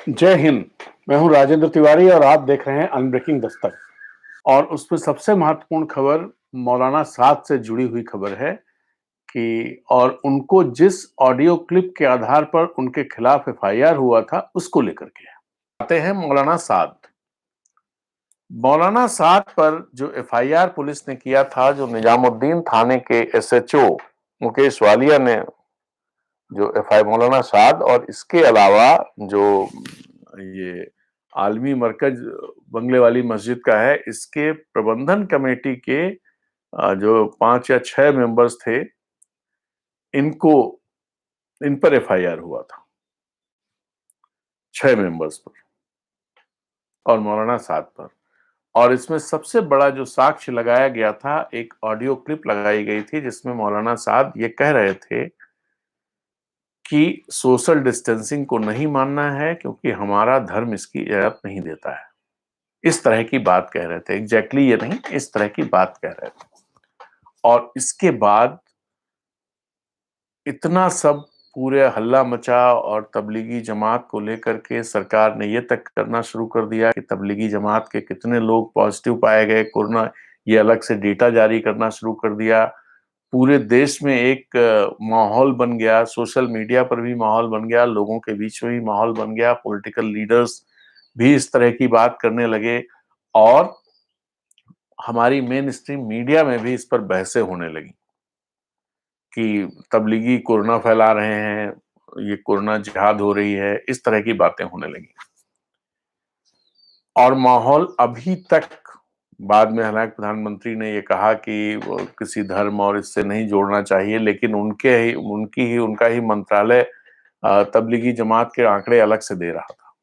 जय हिंद। मैं हूं राजेंद्र तिवारी और आप देख रहे हैं अनब्रेकिंग दस्तक। और उसमें सबसे महत्वपूर्ण खबर मौलाना साद से जुड़ी हुई खबर है कि और उनको जिस ऑडियो क्लिप के आधार पर उनके खिलाफ एफआईआर हुआ था उसको लेकर के आते हैं। मौलाना साद पर जो एफआईआर पुलिस ने किया था, जो निजामुद्दीन थाने के एसएचओ मुकेश वालिया ने जो एफआईआर मौलाना साद और इसके अलावा जो ये आलमी मरकज बंगले वाली मस्जिद का है, इसके प्रबंधन कमेटी के जो 5 या 6 मेंबर्स थे, इन पर एफआईआर हुआ था, 6 मेंबर्स पर और मौलाना साद पर। और इसमें सबसे बड़ा जो साक्ष्य लगाया गया था, एक ऑडियो क्लिप लगाई गई थी जिसमें मौलाना साद ये कह रहे थे कि सोशल डिस्टेंसिंग को नहीं मानना है क्योंकि हमारा धर्म इसकी इजाजत नहीं देता है। इस तरह की बात कह रहे थे, एग्जैक्टली ये नहीं, इस तरह की बात कह रहे थे। और इसके बाद इतना सब पूरे हल्ला मचा और तबलीगी जमात को लेकर के सरकार ने ये तक करना शुरू कर दिया कि तबलीगी जमात के कितने लोग पॉजिटिव पाए गए कोरोना, ये अलग से डेटा जारी करना शुरू कर दिया। पूरे देश में एक माहौल बन गया, सोशल मीडिया पर भी माहौल बन गया, लोगों के बीच में भी माहौल बन गया, पॉलिटिकल लीडर्स भी इस तरह की बात करने लगे और हमारी मेन स्ट्रीम मीडिया में भी इस पर बहसें होने लगी कि तबलीगी कोरोना फैला रहे हैं, ये कोरोना जिहाद हो रही है, इस तरह की बातें होने लगी। और माहौल अभी तक, बाद में हालांकि प्रधानमंत्री ने ये कहा कि वो किसी धर्म और इससे नहीं जोड़ना चाहिए, लेकिन उनका ही मंत्रालय तबलीगी जमात के आंकड़े अलग से दे रहा था।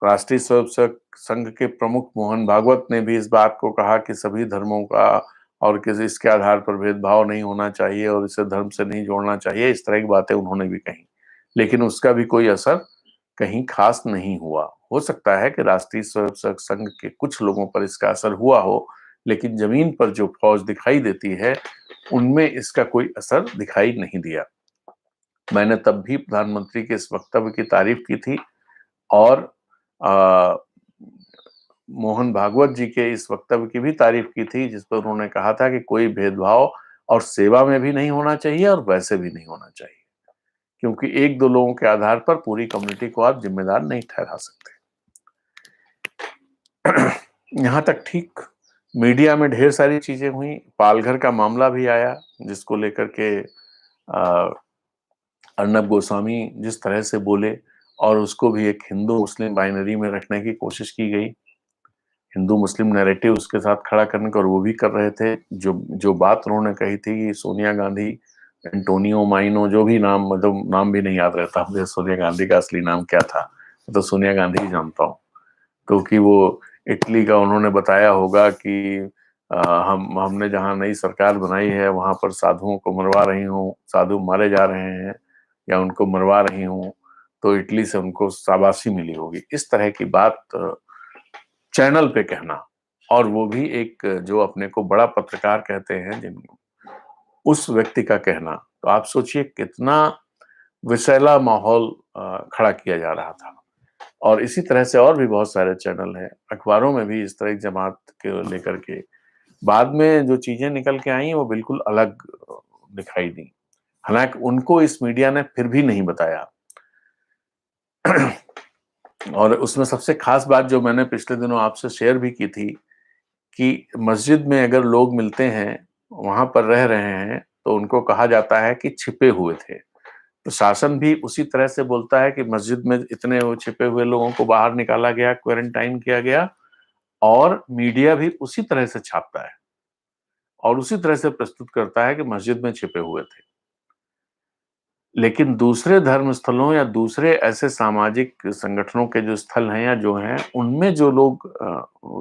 राष्ट्रीय स्वयंसेवक संघ के प्रमुख मोहन भागवत ने भी इस बात को कहा कि सभी धर्मों का और किसी इसके आधार पर भेदभाव नहीं होना चाहिए और इसे धर्म से नहीं जोड़ना चाहिए, इस तरह की बातें उन्होंने भी कही। लेकिन उसका भी कोई असर कहीं खास नहीं हुआ। हो सकता है कि राष्ट्रीय स्वयंसेवक संघ के कुछ लोगों पर इसका असर हुआ हो, लेकिन जमीन पर जो फौज दिखाई देती है उनमें इसका कोई असर दिखाई नहीं दिया। मैंने तब भी प्रधानमंत्री के इस वक्तव्य की तारीफ की थी और मोहन भागवत जी के इस वक्तव्य की भी तारीफ की थी, जिस पर उन्होंने कहा था कि कोई भेदभाव और सेवा में भी नहीं होना चाहिए और वैसे भी नहीं होना चाहिए, क्योंकि एक दो लोगों के आधार पर पूरी कम्युनिटी को आप जिम्मेदार नहीं ठहरा सकते। यहाँ तक ठीक। मीडिया में ढेर सारी चीजें हुई, पालघर का मामला भी आया जिसको लेकर के अर्नब गोस्वामी जिस तरह से बोले और उसको भी एक हिंदू मुस्लिम बाइनरी में रखने की कोशिश की गई, हिंदू मुस्लिम नैरेटिव उसके साथ खड़ा करने का, और वो भी कर रहे थे। जो जो बात उन्होंने कही थी कि सोनिया गांधी, एंटोनियो माइनो, जो भी नाम, मतलब नाम भी नहीं याद रहता मुझे सोनिया गांधी का असली नाम क्या था, तो सोनिया गांधी ही जानता हूँ, क्योंकि वो इटली का उन्होंने बताया होगा कि हमने जहाँ नई सरकार बनाई है वहां पर साधुओं को मरवा रही हूँ, साधु मारे जा रहे हैं या उनको मरवा रही हूँ, तो इटली से उनको शाबाशी मिली होगी, इस तरह की बात चैनल पे कहना, और वो भी एक जो अपने को बड़ा पत्रकार कहते हैं जिन उस व्यक्ति का कहना। तो आप सोचिए कितना विषैला माहौल खड़ा किया जा रहा था। और इसी तरह से और भी बहुत सारे चैनल हैं, अखबारों में भी इस तरह की जमात के लेकर के बाद में जो चीजें निकल के आई वो बिल्कुल अलग दिखाई दी। हालांकि उनको इस मीडिया ने फिर भी नहीं बताया। और उसमें सबसे खास बात जो मैंने पिछले दिनों आपसे शेयर भी की थी कि मस्जिद में अगर लोग मिलते हैं, वहां पर रह रहे हैं, तो उनको कहा जाता है कि छिपे हुए थे। प्रशासन भी उसी तरह से बोलता है कि मस्जिद में इतने वो छिपे हुए लोगों को बाहर निकाला गया, क्वारंटाइन किया गया, और मीडिया भी उसी तरह से छापता है और उसी तरह से प्रस्तुत करता है कि मस्जिद में छिपे हुए थे। लेकिन दूसरे धर्म स्थलों या दूसरे ऐसे सामाजिक संगठनों के जो स्थल हैं या जो हैं, उनमें जो लोग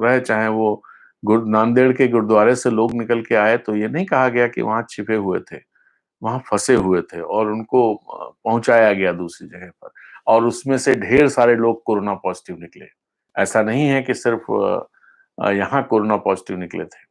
रहे, चाहे वो नांदेड़ के गुरुद्वारे से लोग निकल के आए, तो ये नहीं कहा गया कि वहां छिपे हुए थे, वहां फंसे हुए थे और उनको पहुंचाया गया दूसरी जगह पर, और उसमें से ढेर सारे लोग कोरोना पॉजिटिव निकले। ऐसा नहीं है कि सिर्फ यहाँ कोरोना पॉजिटिव निकले थे।